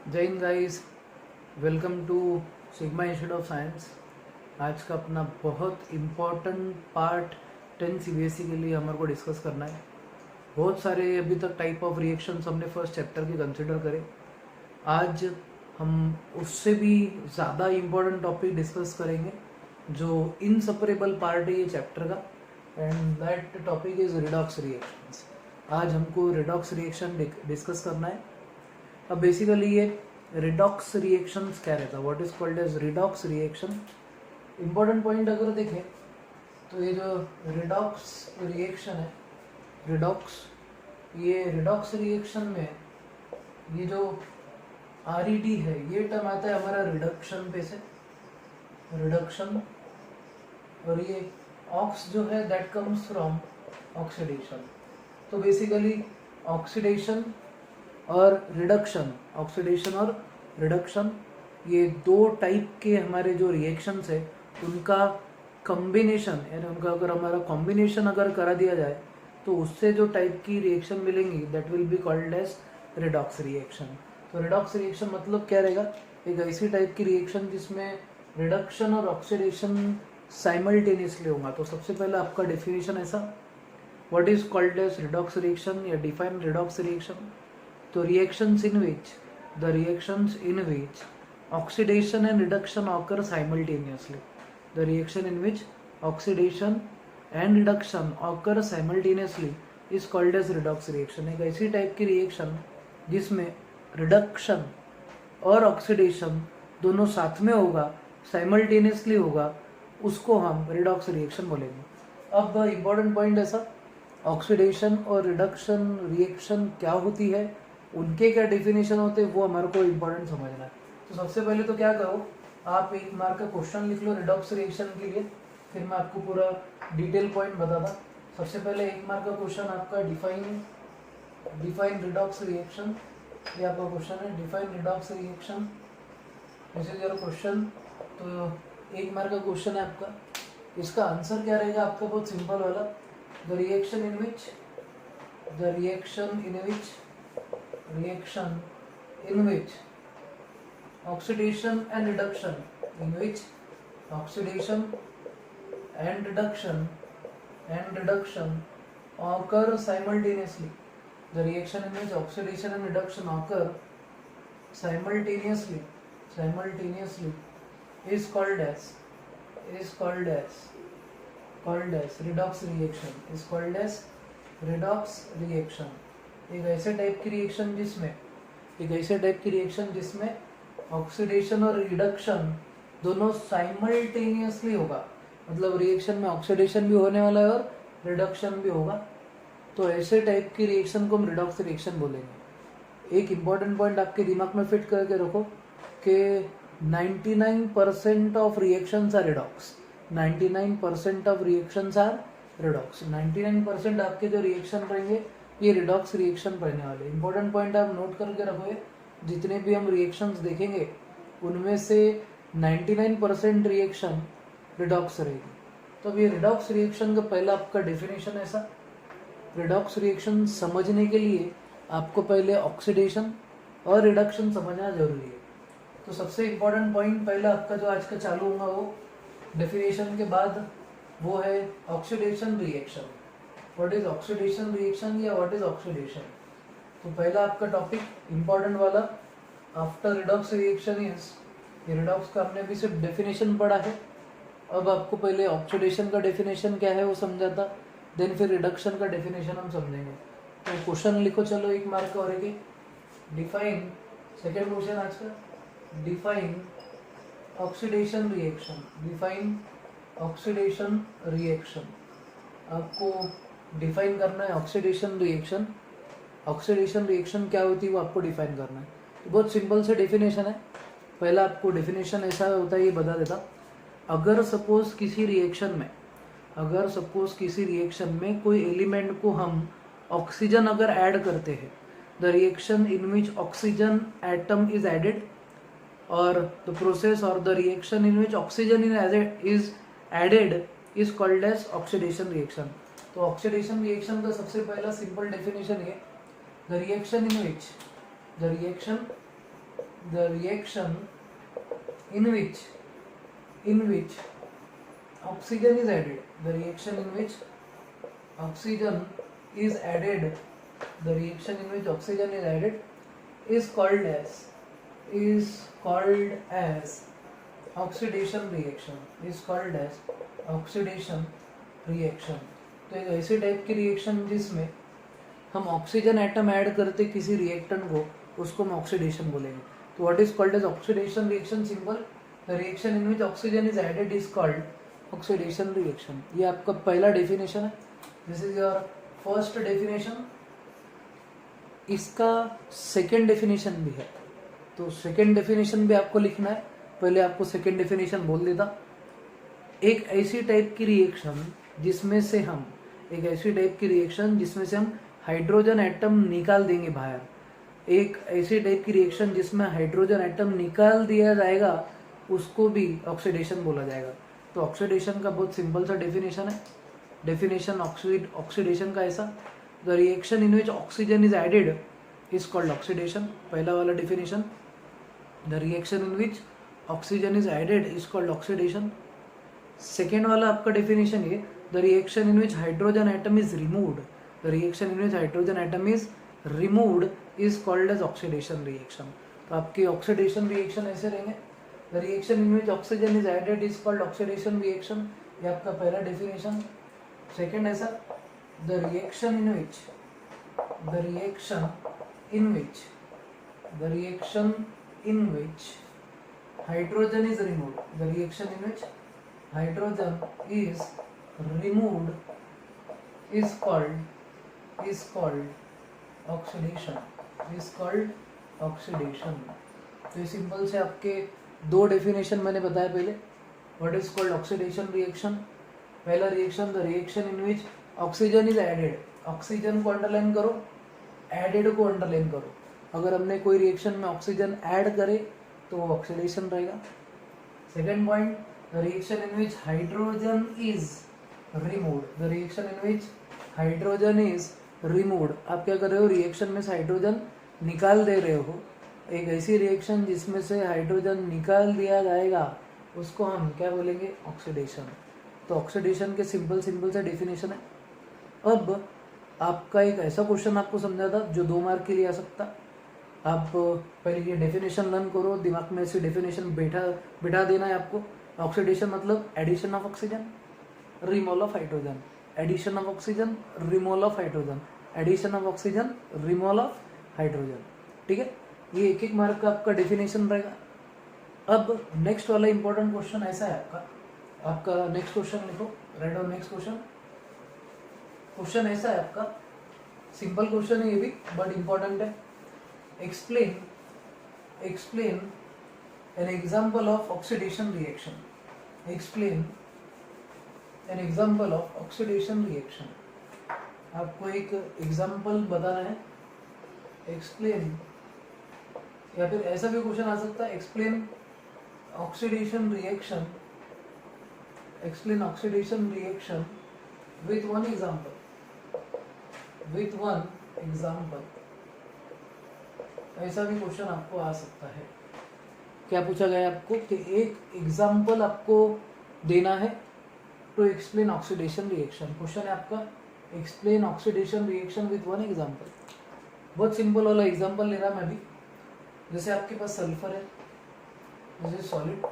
जय Hind guys, welcome to Sigma Institute of Science. आज का अपना बहुत इम्पोर्टेंट पार्ट 10 सीबीएसई के लिए हमारे को डिस्कस करना है। बहुत सारे अभी तक टाइप ऑफ रिएक्शंस हमने फर्स्ट चैप्टर के कंसिडर करे। आज हम उससे भी ज़्यादा इम्पोर्टेंट टॉपिक डिस्कस करेंगे जो इनसेपरेबल पार्ट है ये चैप्टर का, and that topic is redox reactions. आज हमको रिडॉक्स रिएक्शन डिस्कस करना है। अब बेसिकली ये रिडॉक्स रिएक्शंस क्या रहता है, what is called as redox reaction. Important point अगर देखें तो ये जो रिडॉक्स रिएक्शन है, रिडॉक्स रिएक्शन में ये जो RED है ये टर्म आता है हमारा रिडक्शन पे से, रिडक्शन। और ये ऑक्स जो है दैट कम्स फ्रॉम ऑक्सीडेशन। तो बेसिकली ऑक्सीडेशन और रिडक्शन, ऑक्सीडेशन और रिडक्शन, ये दो टाइप के हमारे जो रिएक्शंस है उनका कॉम्बिनेशन, यानी उनका अगर हमारा कॉम्बिनेशन अगर करा दिया जाए तो उससे जो टाइप की रिएक्शन मिलेंगी that will be called as redox reaction. तो रिडॉक्स रिएक्शन मतलब क्या रहेगा, एक ऐसी टाइप की रिएक्शन जिसमें रिडक्शन और ऑक्सीडेशन साइमल्टेनियसली होगा। तो सबसे पहले आपका डेफिनेशन ऐसा, what is called as redox reaction या डिफाइन रिडॉक्स रिएक्शन। तो reactions in which oxidation and reduction occur simultaneously. The reaction in which oxidation and reduction occur simultaneously is called as redox reaction. एक ऐसी type की reaction जिसमें reduction और oxidation दोनों साथ में होगा, साइमल्टेनियसली होगा, उसको हम रिडॉक्स रिएक्शन बोलेंगे। अब इम्पोर्टेंट पॉइंट ऐसा, ऑक्सीडेशन और रिडक्शन रिएक्शन क्या होती है, उनके क्या डेफिनेशन होते हैं, वो हमारे को इम्पोर्टेंट समझना है। तो सबसे पहले तो क्या करो, आप एक मार्क का क्वेश्चन लिख लो रिडॉक्स रिएक्शन के लिए, फिर मैं आपको पूरा डिटेल पॉइंट बताता। सबसे पहले एक मार्क का क्वेश्चन आपका डिफाइन रिडॉक्स रिएक्शन, ये आपका क्वेश्चन है, define redox reaction, this is your question. तो एक मार्क का क्वेश्चन है आपका, इसका आंसर क्या रहेगा आपका, बहुत सिंपल वाला, the reaction in which oxidation and reduction occur simultaneously. The reaction in which oxidation and reduction occur simultaneously is called as redox reaction. एक ऐसे टाइप की रिएक्शन जिसमें ऑक्सीडेशन और रिडक्शन दोनों साइमल्टेनियसली होगा, मतलब रिएक्शन में ऑक्सीडेशन भी होने वाला है और रिडक्शन भी होगा। तो ऐसे टाइप की रिएक्शन को हम रिडॉक्स रिएक्शन बोलेंगे। एक इम्पॉर्टेंट पॉइंट आपके दिमाग में फिट करके रखो कि 99% of reactions are redox. 99% of reactions are redox. 99% आपके जो रिएक्शन रहेंगे ये रिडॉक्स रिएक्शन रहने वाले। इंपॉर्टेंट पॉइंट आप नोट करके रखोगे, जितने भी हम रिएक्शंस देखेंगे उनमें से 99% रिएक्शन रिडॉक्स रहेगी। तो अब ये रिडॉक्स रिएक्शन का पहला आपका डेफिनेशन ऐसा, रिडॉक्स रिएक्शन समझने के लिए आपको पहले ऑक्सीडेशन और रिडक्शन समझना जरूरी है। तो सबसे इम्पोर्टेंट पॉइंट पहला आपका जो आज का चालू होगा वो डेफिनेशन के बाद वो है oxidation reaction. What is oxidation reaction या व्हाट इज ऑक्सीडेशन। तो पहला आपका टॉपिक इम्पोर्टेंट वाला आफ्टर रिडॉक्स रिएक्शन इज, ये रिडॉक्स का हमने अभी सिर्फ डेफिनेशन पढ़ा है। अब आपको पहले ऑक्सीडेशन का डेफिनेशन क्या है वो समझाता, देन फिर रिडक्शन का डेफिनेशन हम समझेंगे। तो क्वेश्चन लिखो चलो, एक मार्क का और एक डिफाइन, सेकेंड क्वेश्चन आज का, डिफाइन ऑक्सीडेशन रिएक्शन। आपको डिफाइन करना है ऑक्सीडेशन रिएक्शन क्या होती है वो आपको डिफाइन करना है। तो बहुत सिंपल से डेफिनेशन है। पहला आपको डेफिनेशन ऐसा होता है, ये बता देता, अगर सपोज किसी रिएक्शन में कोई एलिमेंट को हम ऑक्सीजन अगर ऐड करते हैं, the reaction in which oxygen atom is added, और द प्रोसेस और the reaction in which oxygen is added is called as oxidation reaction. तो ऑक्सीडेशन रिएक्शन का सबसे पहला सिंपल डेफिनेशन है, the reaction the reaction in which oxygen is added, the reaction in which oxygen is added, the reaction in which oxygen is added is called as oxidation reaction, is called as oxidation reaction. तो एक ऐसी type की reaction जिसमें हम oxygen atom add करते किसी reactant को, उसको हम ऑक्सीडेशन बोलेंगे. तो what is called as oxidation reaction? Simple, the reaction in which oxygen is added is called oxidation reaction. ये आपका पहला डेफिनेशन है. This is your first definition. इसका सेकेंड डेफिनेशन भी है, तो सेकेंड डेफिनेशन भी आपको लिखना है. पहले आपको सेकेंड डेफिनेशन बोल देता. एक ऐसी टाइप की रिएक्शन जिसमें से हम हाइड्रोजन एटम निकाल देंगे बाहर. एक ऐसी टाइप की रिएक्शन जिसमें हाइड्रोजन एटम निकाल दिया जाएगा, उसको भी ऑक्सीडेशन बोला जाएगा. तो ऑक्सीडेशन का बहुत सिंपल सा डेफिनेशन है. डेफिनेशन ऑक्सीडेशन का ऐसा, the reaction in which oxygen is added is called oxidation. पहला वाला definition, the reaction in which oxygen is added is called oxidation. Second वाला आपका डेफिनेशन ये, the reaction in which hydrogen atom is removed, the reaction in which hydrogen atom is removed is called as oxidation reaction. तो आपकी oxidation reaction ऐसे रहेंगे. The reaction in which oxygen is added is called oxidation reaction. ये आपका पहला definition. Second ऐसा, the reaction in which hydrogen is removed, the reaction in which hydrogen is removed is called oxidation. तो ये simple से आपके दो definition मैंने बताया पहले. What is called oxidation reaction. पहला reaction, the reaction in which oxygen is added. Oxygen को अंडरलाइन करो, एडेड को अंडरलाइन करो. अगर हमने कोई रिएक्शन में ऑक्सीजन ऐड करे तो वो ऑक्सीडेशन रहेगा. Second point, the reaction in which hydrogen is removed, the reaction in which hydrogen is removed. आप क्या कर रहे हो, रिएक्शन में से हाइड्रोजन निकाल दे रहे हो. एक ऐसी रिएक्शन जिसमें से हाइड्रोजन निकाल दिया जाएगा, उसको हम क्या बोलेंगे, ऑक्सीडेशन. तो ऑक्सीडेशन के सिंपल से डेफिनेशन है. अब आपका एक ऐसा क्वेश्चन आपको समझा था जो 2 मार्क के लिए आ सकता. आप पहले ये डेफिनेशन लर्न करो, दिमाग में ऐसी डेफिनेशन बिठा देना है आपको. ऑक्सीडेशन मतलब addition of oxygen, removal of hydrogen, addition of oxygen, removal of hydrogen, addition of oxygen, removal of hydrogen. ठीक है, ये 1-1 मार्क का आपका डेफिनेशन रहेगा. अब नेक्स्ट वाला इंपॉर्टेंट क्वेश्चन ऐसा है आपका नेक्स्ट क्वेश्चन लिखो, right down next question. Question ऐसा है आपका, सिंपल क्वेश्चन है ये भी बट इंपॉर्टेंट है. Explain an example of oxidation reaction. Explain an example of oxidation reaction. आपको एक एग्जाम्पल बताना है. एक्सप्लेन, या फिर ऐसा भी क्वेश्चन आ सकता है, explain oxidation reaction, explain oxidation reaction with one example. ऐसा भी क्वेश्चन आपको आ सकता है. क्या पूछा गया आपको कि एक एग्जाम्पल आपको देना है to explain oxidation reaction. Question है आपका, explain oxidation reaction with one example. बहुत सिंपल वाला एग्जाम्पल ले रहा मैं भी. जैसे आपके पास सल्फर है, जैसे सॉलिड,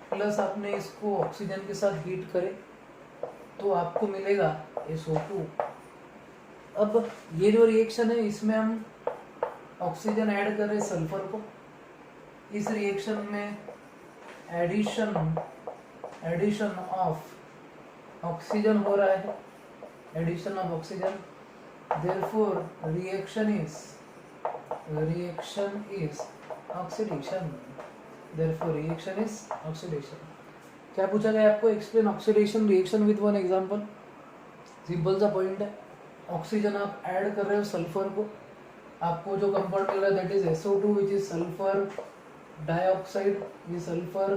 प्लस आपने इसको ऑक्सीजन के साथ हीट करे तो आपको मिलेगा SO2. अब ये जो रिएक्शन है इसमें हम ऑक्सीजन ऐड कर रहे सल्फर को. इस रिएक्शन में एडिशन ऑफ ऑक्सीजन हो रहा है, addition of oxygen. Therefore reaction is oxidation. Therefore reaction is oxidation. क्या पूछा गया आपको, explain oxidation reaction with one example. Simple सा पॉइंट है, ऑक्सीजन आप ऐड कर रहे हो सल्फर को, आपको जो कंपाउंड मिल रहा है that is SO2 which is sulphur dioxide. ये सल्फर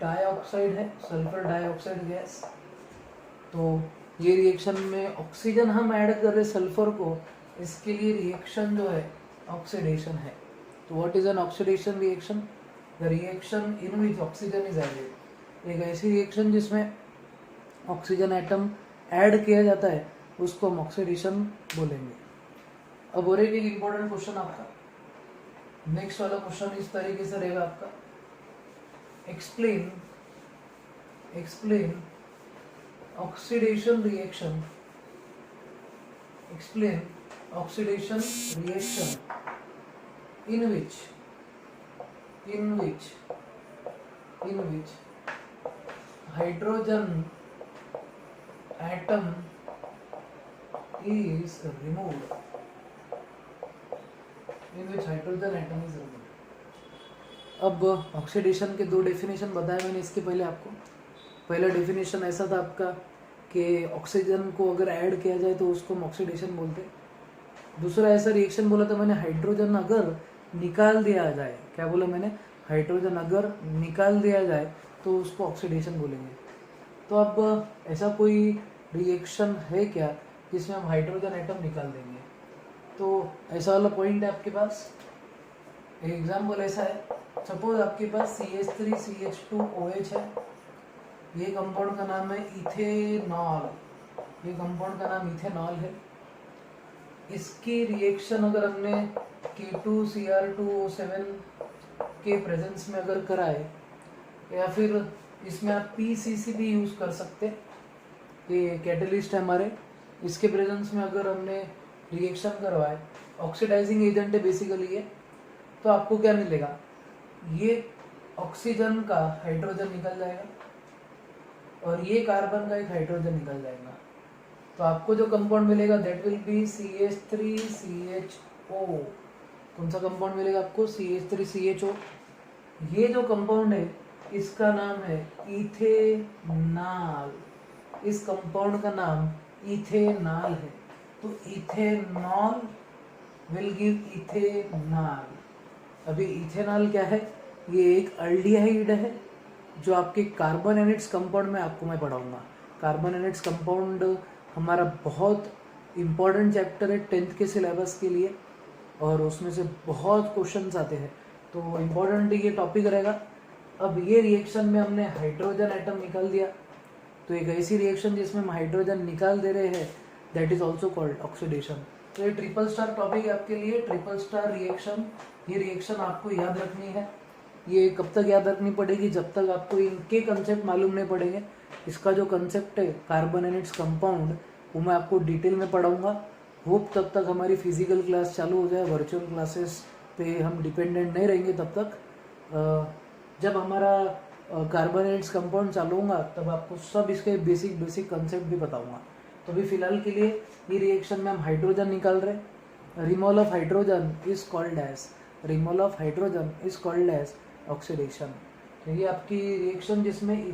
डाइऑक्साइड है, सल्फर डाइऑक्साइड गैस. तो ये रिएक्शन में ऑक्सीजन हम ऐड कर रहे सल्फर को, इसके लिए रिएक्शन जो है ऑक्सीडेशन है. तो what is an oxidation reaction? The reaction in which oxygen is added. एक ऐसी रिएक्शन जिसमें ऑक्सीजन एटम ऐड किया जाता है उसको हम ऑक्सीडेशन बोलेंगे। अब और एक इंपॉर्टेंट क्वेश्चन आपका, नेक्स्ट वाला क्वेश्चन इस तरीके से रहेगा आपका, explain oxidation reaction in which hydrogen atom is removed. अब ऑक्सीडेशन के दो डेफिनेशन बताए मैंने इसके पहले आपको। पहला डेफिनेशन ऐसा था आपका कि ऑक्सीजन को अगर ऐड किया जाए तो उसको हम ऑक्सीडेशन बोलते हैं। दूसरा ऐसा रिएक्शन बोला था मैंने, हाइड्रोजन अगर निकाल दिया जाए, क्या बोला मैंने, हाइड्रोजन अगर निकाल दिया जाए तो उसको ऑक्सीडेशन बोलेंगे। तो अब ऐसा कोई रिएक्शन है क्या जिसमें हम हाइड्रोजन एटम निकाल देंगे? तो ऐसा वाला पॉइंट है आपके पास। एग्जाम्पल ऐसा है, सपोज आपके पास CH3CH2OH है, ये कंपाउंड का नाम है इथेनॉल, ये कंपाउंड का नाम इथेनॉल है। इसकी रिएक्शन अगर हमने K2Cr2O7 के प्रेजेंस में अगर कराए, या फिर इसमें आप PCC भी यूज कर सकते, ये कैटलिस्ट है हमारे, इसके प्रेजेंस में अगर हमने रिएक्शन करवाए, ऑक्सीडाइजिंग एजेंट है बेसिकली ये, तो आपको क्या मिलेगा, ये ऑक्सीजन का हाइड्रोजन निकल जाएगा और ये कार्बन का एक हाइड्रोजन निकल जाएगा। तो आपको जो कंपाउंड मिलेगा दैट विल बी CH3CHO। कौन सा कंपाउंड मिलेगा आपको? CH3CHO। ये जो कंपाउंड है इसका नाम है इथेनॉल, इस कंपाउंड का नाम इथेनॉल है। तो इथेनॉल विल गिव इथेनॉल। अभी इथेनॉल क्या है? ये एक अल्डिहाइड है जो आपके कार्बन एनिड्स कंपाउंड में आपको मैं पढ़ाऊंगा। कार्बन एनिड्स कंपाउंड हमारा बहुत इम्पॉर्टेंट चैप्टर है 10th के सिलेबस के लिए, और उसमें से बहुत क्वेश्चंस आते हैं, तो इम्पॉर्टेंट ये टॉपिक रहेगा। अब ये रिएक्शन में हमने हाइड्रोजन एटम निकाल दिया, तो एक ऐसी रिएक्शन जिसमें हम हाइड्रोजन निकाल दे रहे हैं that is also called oxidation. तो ये ट्रिपल स्टार टॉपिक है आपके लिए, ट्रिपल स्टार रिएक्शन। ये रिएक्शन आपको याद रखनी है। ये कब तक याद रखनी पड़ेगी? जब तक आपको इनके कंसेप्ट मालूम नहीं पड़ेंगे। इसका जो कंसेप्ट है कार्बन एनिड्स कंपाउंड, वो मैं आपको डिटेल में पढ़ाऊंगा। होप तब तक हमारी फिजिकल क्लास चालू हो जाए, वर्चुअल क्लासेस पे हम डिपेंडेंट नहीं रहेंगे तब तक। जब हमारा कार्बन एनिड्स कंपाउंड चालू होगा तब आपको सब इसके बेसिक कंसेप्ट भी बताऊंगा। तो अभी फिलहाल के लिए ये रिएक्शन में हम हाइड्रोजन निकाल रहे हैं। Removal of hydrogen is called as oxidation. तो ये आपकी रिएक्शन जिसमें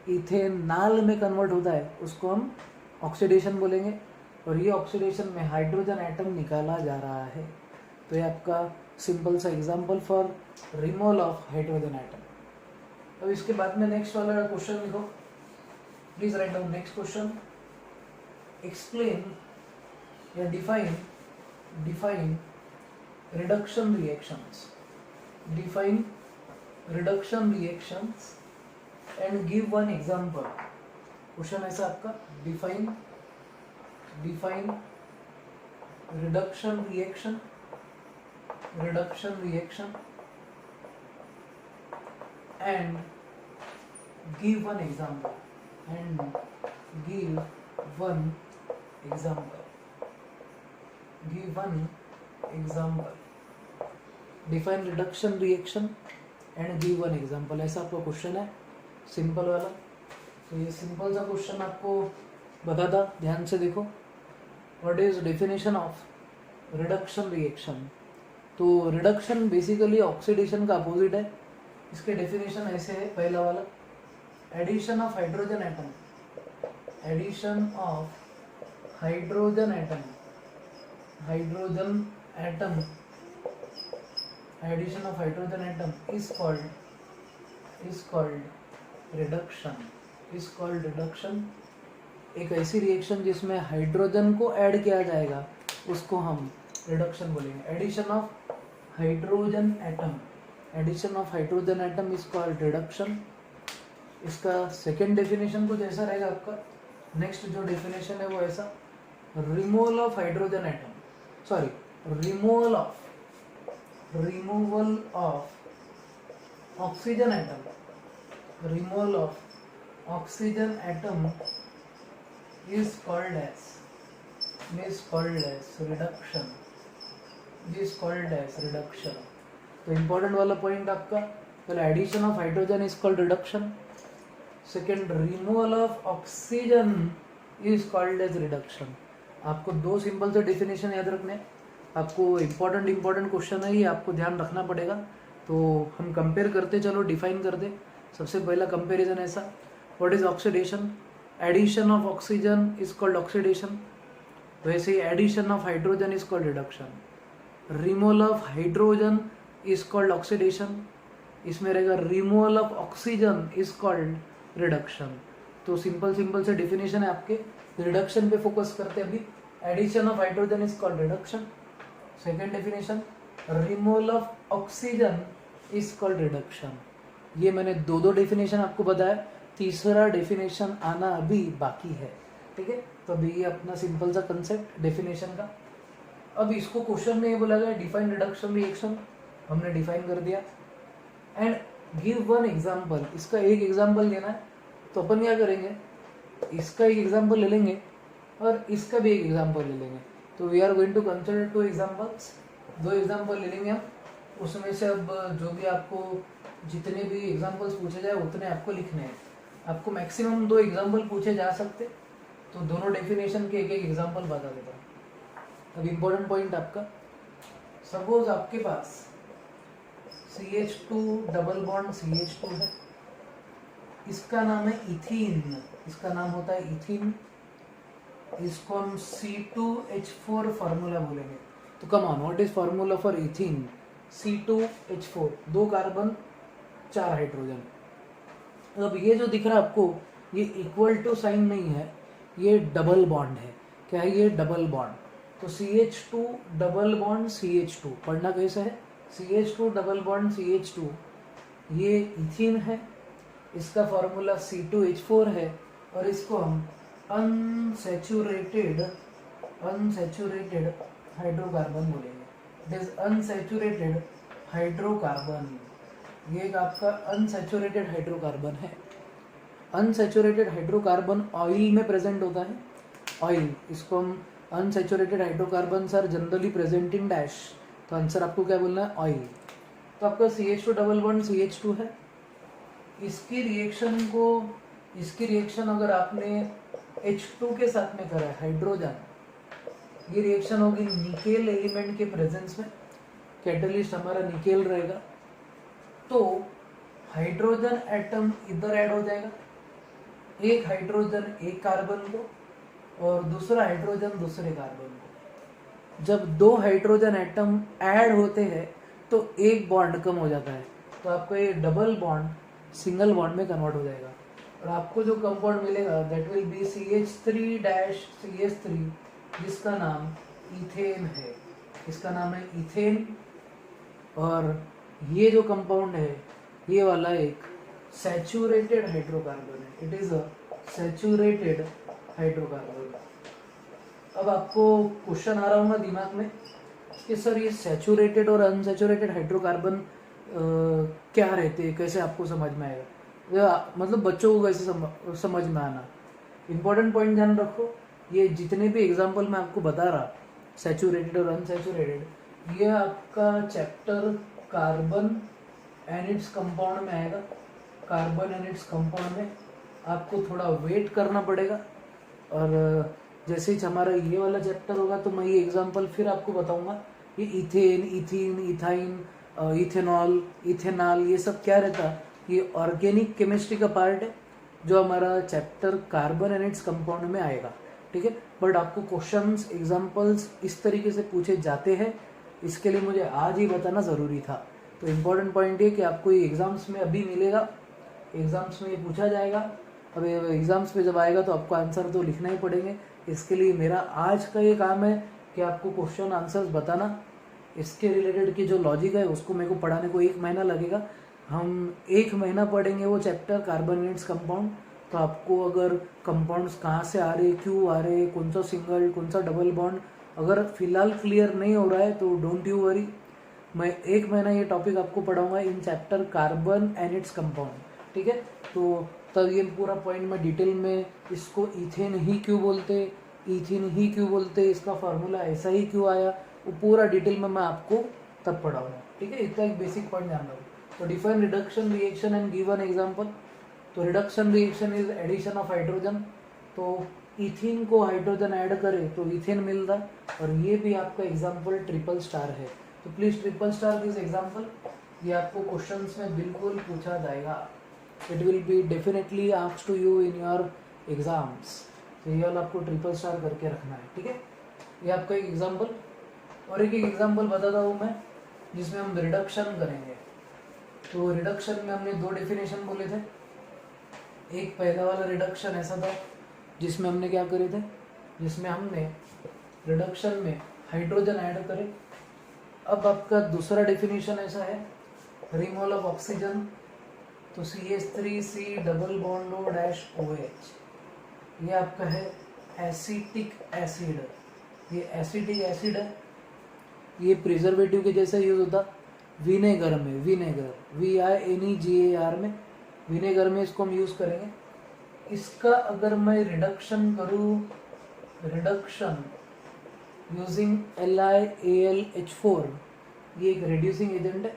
इथेनॉल में कन्वर्ट होता है उसको हम ऑक्सीडेशन बोलेंगे, और ये ऑक्सीडेशन में हाइड्रोजन एटम निकाला जा रहा है। तो ये आपका सिंपल सा example for removal of hydrogen atom. अब इसके बाद में नेक्स्ट वाला क्वेश्चन लिखो, please write down next question. Explain या define reduction reactions and give one example. Question ऐसा आपका, define reduction reaction and give one example define reduction reaction and give one example। ऐसा आपका क्वेश्चन है simple वाला। तो ये सिंपल सा क्वेश्चन आपको बता था, ध्यान से देखो। What is definition of reduction reaction? तो रिडक्शन बेसिकली ऑक्सीडेशन का अपोजिट है। इसके डेफिनेशन ऐसे है, पहला वाला, addition of hydrogen atom is called reduction. एक ऐसी रिएक्शन जिसमें हाइड्रोजन को ऐड किया जाएगा उसको हम रिडक्शन बोलेंगे। Addition of hydrogen atom, addition of hydrogen atom is called reduction. इसका सेकेंड डेफिनेशन कुछ ऐसा रहेगा आपका। नेक्स्ट जो डेफिनेशन है वो ऐसा, removal of hydrogen atom, sorry removal of oxygen atom, removal of oxygen atom is called as reduction। तो इम्पोर्टेंट वाला पॉइंट आपका, पहले addition of hydrogen is called reduction, second removal of oxygen is called as reduction. आपको दो simple से definition याद रखने, आपको इम्पोर्टेंट क्वेश्चन है, ये आपको ध्यान रखना पड़ेगा। तो हम कंपेयर करते चलो, डिफाइन करते। सबसे पहला कंपेरिजन ऐसा, what is oxidation, addition of oxygen is called oxidation, वैसे ही addition of hydrogen is called reduction, removal of hydrogen is called oxidation, इसमें रहेगा removal of oxygen is called reduction. तो सिंपल से डेफिनेशन है आपके, रिडक्शन पे फोकस करते अभी। Addition of hydrogen is called reduction, second definition removal of oxygen is called reduction. ये मैंने दो डेफिनेशन आपको बताया, तीसरा डेफिनेशन आना अभी बाकी है, ठीक है। तो अभी ये अपना सिंपल सा कंसेप्ट डेफिनेशन का। अब इसको क्वेश्चन में ये बोला गया डिफाइन रिडक्शन रिएक्शन, हमने डिफाइन कर दिया। एंड गिव वन एग्जाम्पल, इसका एक एग्जाम्पल देना है। तो अपन क्या करेंगे, इसका एक एग्जाम्पल ले लेंगे और इसका भी एक एग्जाम्पल ले लेंगे। तो we are going to consider two examples, दो एग्जाम्पल ले लेंगे हम। उसमें से अब जो भी आपको जितने भी एग्जाम्पल्स पूछे जाए उतने आपको लिखने हैं। आपको मैक्सिमम 2 एग्जाम्पल पूछे जा सकते, तो दोनों डेफिनेशन के एक एग्जाम्पल बता देता हूँ। अब इम्पोर्टेंट पॉइंट आपका, सपोज आपके पास CH2 डबल बॉन्ड CH2 है, इसका नाम है इथीन, इसका नाम होता है इथीन, इसको हम C2H4 फार्मूला बोलेंगे। तो come on, what is formula for ethene, C2H4, 2 carbon 4 hydrogen. अब ये जो दिख रहा है आपको, ये इक्वल टू साइन नहीं है, ये डबल बॉन्ड है। क्या है ये, डबल बॉन्ड। तो CH2 डबल बॉन्ड CH2 पढ़ना कैसे है, CH2 डबल बॉन्ड CH2, ये इथीन है, इसका फॉर्मूला C2H4 है, और इसको हम अनसैचुरेटेड हाइड्रोकार्बन बोलेंगे। इट इज अनसैचुरेटेड हाइड्रोकार्बन, ये एक आपका अनसैचुरेटेड हाइड्रोकार्बन है। अनसैचुरेटेड हाइड्रोकार्बन ऑयल में प्रेजेंट होता है, ऑयल, इसको हम unsaturated hydrocarbon sir generally present in dash, तो आंसर आपको क्या बोलना है, ऑयल। तो आपका CH2 डबल बॉन्ड CH2 है, इसकी रिएक्शन अगर आपने H2 के साथ में करा है, हाइड्रोजन, ये रिएक्शन होगी निकेल एलिमेंट के प्रेजेंस में, कैटलिस्ट हमारा निकेल रहेगा। तो हाइड्रोजन एटम इधर ऐड हो जाएगा, एक हाइड्रोजन एक कार्बन को और दूसरा हाइड्रोजन दूसरे कार्बन को। जब 2 हाइड्रोजन एटम ऐड होते हैं तो एक बॉन्ड कम हो जाता है, तो आपको ये डबल बॉन्ड सिंगल बॉन्ड में कन्वर्ट हो जाएगा, और आपको जो कंपाउंड मिलेगा दैट विल बी CH3-CH3, जिसका नाम इथेन है, इसका नाम है इथेन। और ये जो कंपाउंड है, ये वाला एक सैचुरेटेड हाइड्रोकार्बन है, it is a saturated hydrocarbon. अब आपको क्वेश्चन आ रहा होगा दिमाग में कि सर ये सैचुरेटेड और अनसैचुरेटेड हाइड्रोकार्बन क्या रहते हैं, कैसे आपको समझ में आएगा, मतलब बच्चों को कैसे समझ में आना। इम्पोर्टेंट पॉइंट ध्यान रखो, ये जितने भी एग्जाम्पल मैं आपको बता रहा, सैचुरेटेड और अनसैचुरेटेड, ये आपका chapter carbon and its compound में आएगा। कार्बन एंड इट्स कंपाउंड में आपको थोड़ा वेट करना पड़ेगा, और जैसे ही हमारा ये वाला चैप्टर होगा तो मैं ये एग्जांपल फिर आपको बताऊंगा। ये ethane, ethene, ethyne, ethanol, ethanol, ये सब क्या रहता, ये ऑर्गेनिक केमिस्ट्री का पार्ट है जो हमारा chapter carbon and its compound में आएगा, ठीक है। बट आपको क्वेश्चंस एग्जांपल्स इस तरीके से पूछे जाते हैं, इसके लिए मुझे आज ही बताना ज़रूरी था। तो इम्पोर्टेंट पॉइंट ये कि आपको ये एग्ज़ाम्स में अभी मिलेगा, एग्ज़ाम्स में ये पूछा जाएगा। अब एग्ज़ाम्स में जब आएगा तो आपको आंसर तो लिखना ही पड़ेंगे। इसके लिए मेरा आज का ये काम है कि आपको क्वेश्चन आंसर्स बताना। इसके रिलेटेड की जो लॉजिक है उसको मेरे को पढ़ाने को 1 महीना लगेगा। हम 1 महीना पढ़ेंगे वो चैप्टर कार्बोनेट्स कंपाउंड। तो आपको अगर कंपाउंड्स कहाँ से आ रहे, क्यों आ रहे, कौन सा सिंगल कौन सा डबल बॉन्ड अगर फिलहाल क्लियर नहीं हो रहा है तो डोंट यू वरी, मैं 1 महीना ये टॉपिक आपको पढ़ाऊंगा in chapter carbon and its compound, ठीक है। तो तब ये पूरा पॉइंट मैं डिटेल में इसको इथेन ही क्यों बोलते, इथिन ही क्यों बोलते, इसका फार्मूला ऐसा ही क्यों आया, वो पूरा डिटेल में मैं आपको तब पढ़ाऊंगा, ठीक है। इतना एक बेसिक पॉइंट ध्यान रखो। तो define reduction reaction and give an example. तो reduction reaction is addition of hydrogen. तो इथिन को हाइड्रोजन ऐड करे तो इथेन मिलता, और ये भी आपका एग्जाम्पल ट्रिपल स्टार है। तो please triple star this example, ये आपको क्वेश्चंस में बिल्कुल पूछा जाएगा। It will be definitely asked to you in your exams. तो ये वाला आपको ट्रिपल स्टार करके रखना है, ठीक है। ये आपका एक एग्जाम्पल, और एक एग्जाम्पल बताता हूँ मैं जिसमें हम रिडक्शन करेंगे। तो रिडक्शन में हमने 2 डेफिनेशन बोले थे। एक पहला वाला रिडक्शन ऐसा था जिसमें हमने क्या करे थे, जिसमें हमने रिडक्शन में हाइड्रोजन ऐड करे। अब आपका दूसरा डेफिनेशन ऐसा है, रिमूवल ऑफ ऑक्सीजन। तो CH3C double bond O dash OH, ये आपका है एसिटिक एसिड। ये एसिटिक एसिड है, ये प्रिजर्वेटिव के जैसा यूज होता विनेगर में, विनेगर VINEGAR में, विनेगर में इसको हम यूज करेंगे। इसका अगर मैं रिडक्शन करूँ, रिडक्शन यूजिंग LiAlH4, ये एक रिड्यूसिंग एजेंट है,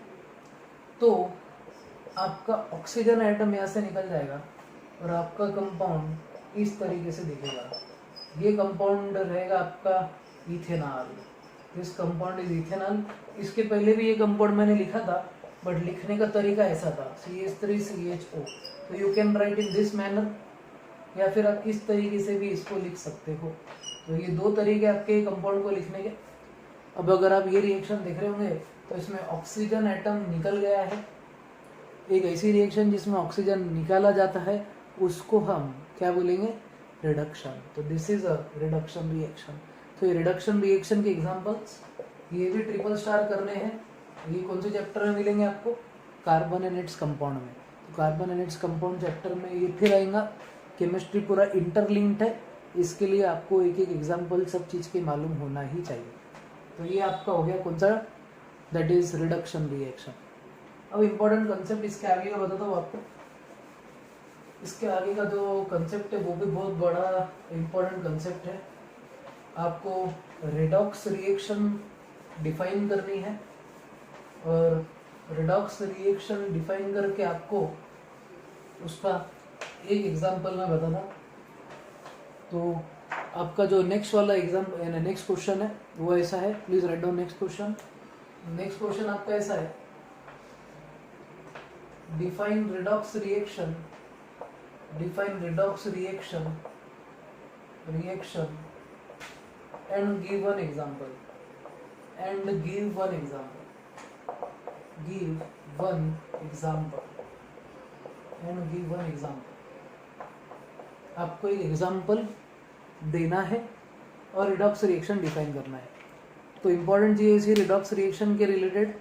तो आपका ऑक्सीजन एटम यहाँ से निकल जाएगा और आपका कंपाउंड इस तरीके से दिखेगा। ये कंपाउंड रहेगा आपका ethanol. This compound is ethanol. इसके पहले भी ये कंपाउंड मैंने लिखा था, बट लिखने का तरीका ऐसा था CH3CHO। तो you can write in this manner, या फिर आप इस तरीके से भी इसको लिख सकते हो। तो ये 2 तरीके आपके कंपाउंड को लिखने के। अब अगर आप ये रिएक्शन देख रहे होंगे तो इसमें ऑक्सीजन एटम निकल गया है। एक ऐसी रिएक्शन जिसमें ऑक्सीजन निकाला जाता है उसको हम क्या बोलेंगे, रिडक्शन। तो this is a reduction reaction. तो ये रिडक्शन रिएक्शन के एग्जांपल्स ये भी ट्रिपल स्टार करने हैं। ये कौन से चैप्टर में मिलेंगे आपको, कार्बन एंड इट्स कंपाउंड में। तो carbon and its compound chapter में ये फिर आएगा। केमिस्ट्री पूरा इंटरलिंक्ड है, इसके लिए आपको एक एक एग्जाम्पल सब चीज़ के मालूम होना ही चाहिए। तो ये आपका हो गया कौन सा, दैट इज रिडक्शन रिएक्शन। अब इम्पोर्टेंट कंसेप्ट इसके आगे का बताता हूँ आपको। इसके आगे का जो कंसेप्ट है वो भी बहुत बड़ा इम्पोर्टेंट कंसेप्ट है। आपको रेडॉक्स रिएक्शन डिफाइन करनी है, और रेडॉक्स रिएक्शन डिफाइन करके आपको उसका एक एग्जांपल मैं बताता। तो आपका जो नेक्स्ट वाला एग्जाम्पल, नेक्स्ट क्वेश्चन है वो ऐसा है, please write down next question. Next question आपका ऐसा है, define redox reaction, define redox reaction and give one example, and give one example, give one example and give one example। आपको एक example देना है और रिडॉक्स रिएक्शन डिफाइन करना है। तो इम्पॉर्टेंट चीज़ है रिडॉक्स रिएक्शन के रिलेटेड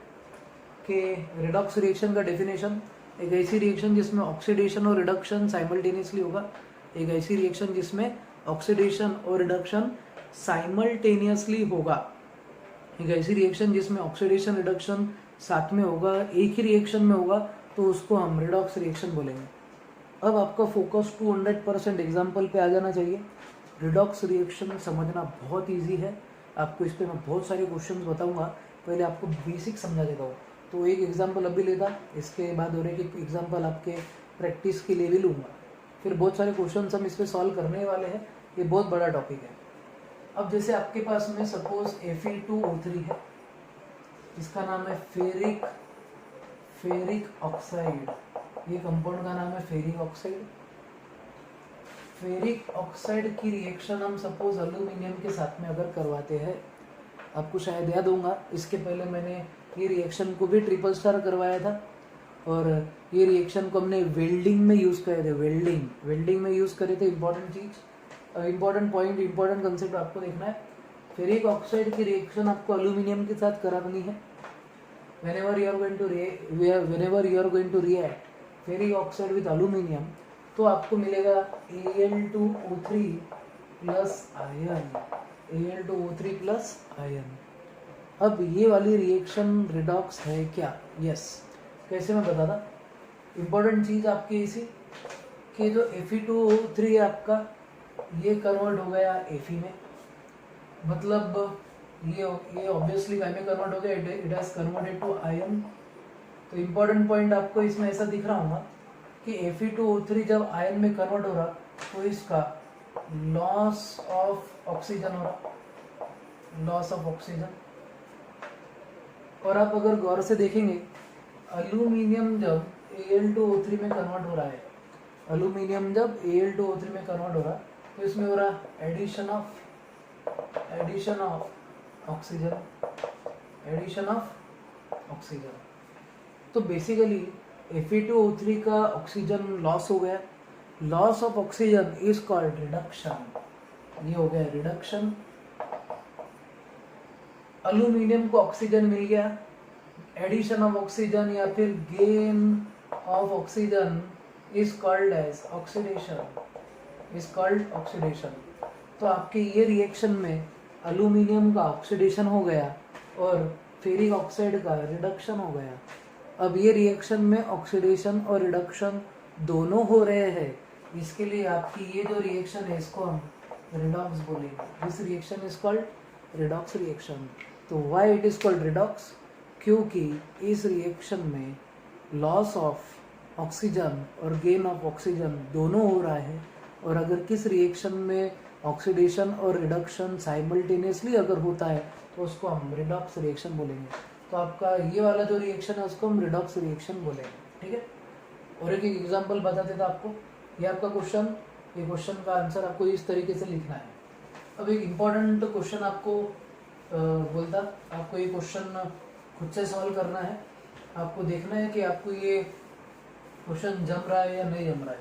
के रिडॉक्स रिएक्शन का डेफिनेशन, एक ऐसी रिएक्शन जिसमें ऑक्सीडेशन और रिडक्शन साइमल्टेनियसली होगा, एक ऐसी रिएक्शन जिसमें ऑक्सीडेशन और रिडक्शन साइमल्टेनियसली होगा, एक ऐसी रिएक्शन जिसमें ऑक्सीडेशन रिडक्शन साथ में होगा, एक ही रिएक्शन में होगा, तो उसको हम रिडॉक्स रिएक्शन बोलेंगे। अब आपका फोकस 200% एग्जाम्पल पे आ जाना चाहिए। रिडॉक्स रिएक्शन समझना बहुत इजी है, आपको इस पर मैं बहुत सारे क्वेश्चंस बताऊंगा। पहले आपको बेसिक समझा देता हूँ। तो एक एग्जाम्पल अभी लेता, इसके बाद और एक एग्जाम्पल आपके प्रैक्टिस के लिए भी लूँगा, फिर बहुत सारे क्वेश्चंस हम इस पर सॉल्व करने वाले हैं। ये बहुत बड़ा टॉपिक है। अब जैसे आपके पास में सपोज Fe2O3 है, इसका नाम है फेरिक ऑक्साइड। ये कंपाउंड का नाम है फेरिक ऑक्साइड। फेरिक ऑक्साइड की रिएक्शन हम सपोज एल्यूमिनियम के साथ में अगर करवाते हैं, आपको शायद याद होगा इसके पहले मैंने ये रिएक्शन को भी ट्रिपल स्टार करवाया था, और ये रिएक्शन को हमने वेल्डिंग में यूज़ करे थे। वेल्डिंग में यूज़ करे थे। इंपॉर्टेंट चीज़, इंपॉर्टेंट पॉइंट, इंपॉर्टेंट कंसेप्ट आपको देखना है। फेरिक ऑक्साइड की रिएक्शन आपको एल्यूमिनियम के साथ करानी है। whenever you are going to react ferric oxide with aluminium, तो आपको मिलेगा Al2O3 plus ion, Al2O3 plus ion. अब ये वाली रिएक्शन रिडॉक्स है क्या? यस। कैसे मैं बताता, इम्पोर्टेंट चीज़ आपकी इसी कि जो Fe2O3 है आपका, ये कन्वर्ट हो गया Fe में, मतलब ये ऑब्वियसली काय में कन्वर्ट हो गया, it has converted to ion. तो इम्पोर्टेंट पॉइंट आपको इसमें ऐसा दिख रहा होगा कि Fe2O3 जब आयन में कन्वर्ट हो रहा तो इसका लॉस ऑफ ऑक्सीजन हो रहा, लॉस ऑफ ऑक्सीजन। और आप अगर गौर से देखेंगे, एल्यूमिनियम जब Al2O3 में कन्वर्ट हो रहा है, एल्यूमिनियम जब Al2O3 में कन्वर्ट हो रहा तो इसमें हो रहा addition of oxygen, addition of oxygen. तो बेसिकली Fe2O3 का ऑक्सीजन लॉस हो गया, loss of oxygen is called reduction, ये हो गया रिडक्शन। एल्यूमिनियम को ऑक्सीजन मिल गया, एडिशन ऑफ ऑक्सीजन या फिर gain of oxygen is called as oxidation, is called oxidation. तो आपके ये रिएक्शन में एल्यूमिनियम का ऑक्सीडेशन हो गया और फेरिक ऑक्साइड का रिडक्शन हो गया। अब ये रिएक्शन में ऑक्सीडेशन और रिडक्शन दोनों हो रहे हैं, इसके लिए आपकी ये जो रिएक्शन है इसको हम रिडॉक्स बोलेंगे। This reaction is called redox reaction. तो why it is called redox? क्योंकि इस रिएक्शन में लॉस ऑफ ऑक्सीजन और गेन ऑफ ऑक्सीजन दोनों हो रहा है, और अगर किस रिएक्शन में ऑक्सीडेशन और रिडक्शन साइमल्टेनियसली अगर होता है तो उसको हम रिडॉक्स रिएक्शन बोलेंगे। तो आपका ये वाला जो रिएक्शन है उसको हम रिडॉक्स रिएक्शन बोलेंगे, ठीक है। और एक एग्जांपल बताते थे आपको, ये आपका क्वेश्चन, ये क्वेश्चन का आंसर आपको इस तरीके से लिखना है। अब एक इम्पॉर्टेंट क्वेश्चन आपको बोलता, आपको ये क्वेश्चन खुद से सॉल्व करना है, आपको देखना है कि आपको ये क्वेश्चन जम रहा है या नहीं जम रहा है।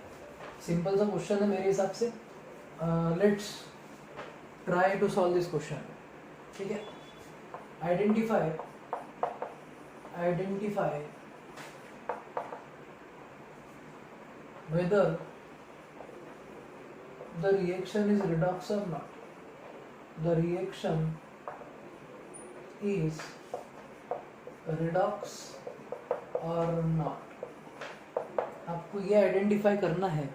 सिंपल सा क्वेश्चन है मेरे हिसाब से, let's try to solve this question, ठीक है। Identify whether the reaction is redox or not. The reaction is redox or not. आपको ये आइडेंटिफाई करना है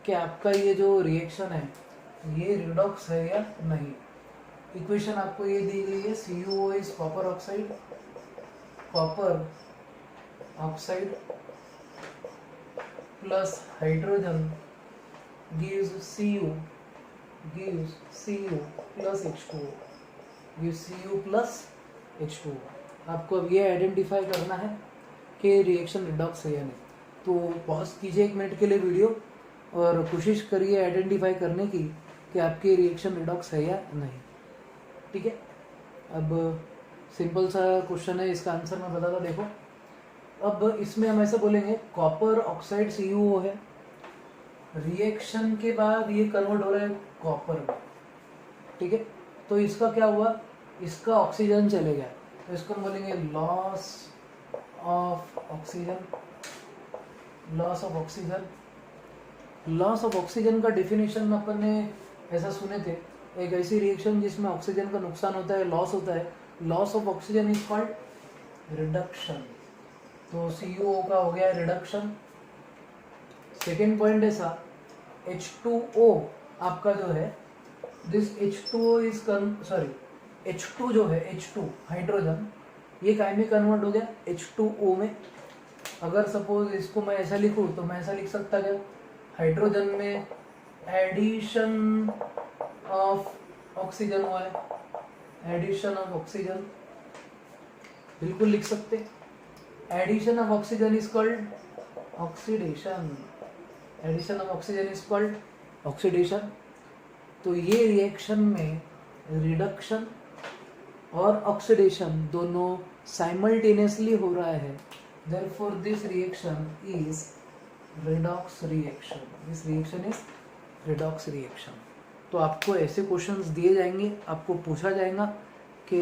कि आपका ये जो रिएक्शन है ये रिडॉक्स है या नहीं। इक्वेशन आपको ये दी गई है, CuO is copper oxide, copper oxide plus hydrogen gives Cu plus H2O, gives Cu plus H2O। आपको अब ये आइडेंटिफाई करना है कि रिएक्शन रिडॉक्स है या नहीं। तो पॉज कीजिए 1 मिनट के लिए वीडियो और कोशिश करिए आइडेंटिफाई करने की कि आपकी रिएक्शन रिडॉक्स है या नहीं, ठीक है। अब सिंपल सा क्वेश्चन है, इसका आंसर मैं बताता, देखो। अब इसमें हम ऐसा बोलेंगे, कॉपर ऑक्साइड CuO है, रिएक्शन के बाद ये कन्वर्ट हो रहा है कॉपर में, ठीक है। तो इसका क्या हुआ, इसका ऑक्सीजन चले गया, तो इसको हम बोलेंगे loss of oxygen. Loss of oxygen, loss of oxygen का डेफिनेशन अपन ने ऐसा सुने थे, एक ऐसी रिएक्शन जिसमें ऑक्सीजन का नुकसान होता है, लॉस होता है, loss of oxygen is called reduction. तो CuO का हो गया रिडक्शन। सेकेंड पॉइंट ऐसा, H2O आपका जो है, दिस H2O इज H2 जो है, H2 हाइड्रोजन, ये काय में कन्वर्ट हो गया H2O में। अगर सपोज इसको मैं ऐसा लिखूँ तो मैं ऐसा लिख सकता क्या, हाइड्रोजन में एडिशन ऑफ ऑक्सीजन हुआ है, एडिशन ऑफ ऑक्सीजन, बिल्कुल लिख सकते। Addition of oxygen is called oxidation, addition of oxygen is called oxidation. तो ये रिएक्शन में रिडक्शन और ऑक्सीडेशन दोनों साइमल्टेनियसली हो रहा है, therefore this reaction is redox reaction, this reaction is redox reaction। तो आपको ऐसे क्वेश्चंस दिए जाएंगे, आपको पूछा जाएगा कि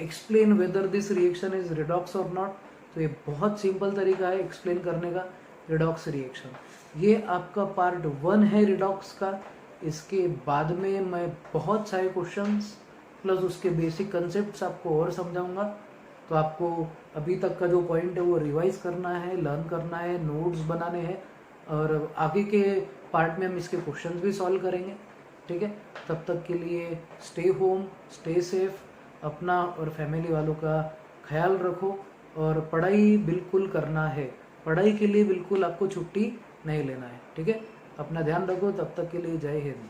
explain whether this reaction is redox और नॉट। तो ये बहुत सिंपल तरीका है एक्सप्लेन करने का रिडॉक्स रिएक्शन। ये आपका पार्ट 1 है रिडॉक्स का। इसके बाद में मैं बहुत सारे क्वेश्चंस प्लस उसके बेसिक कंसेप्ट्स आपको और समझाऊंगा। तो आपको अभी तक का जो पॉइंट है वो रिवाइज करना है, लर्न करना है, नोट्स बनाने हैं, और आगे के पार्ट में हम इसके क्वेश्चंस भी सॉल्व करेंगे। ठीक है, तब तक के लिए स्टे होम, स्टे सेफ, अपना और फैमिली वालों का ख्याल रखो, और पढ़ाई बिल्कुल करना है। पढ़ाई के लिए बिल्कुल आपको छुट्टी नहीं लेना है। ठीक है, अपना ध्यान रखो। तब तक के लिए जय हिंद।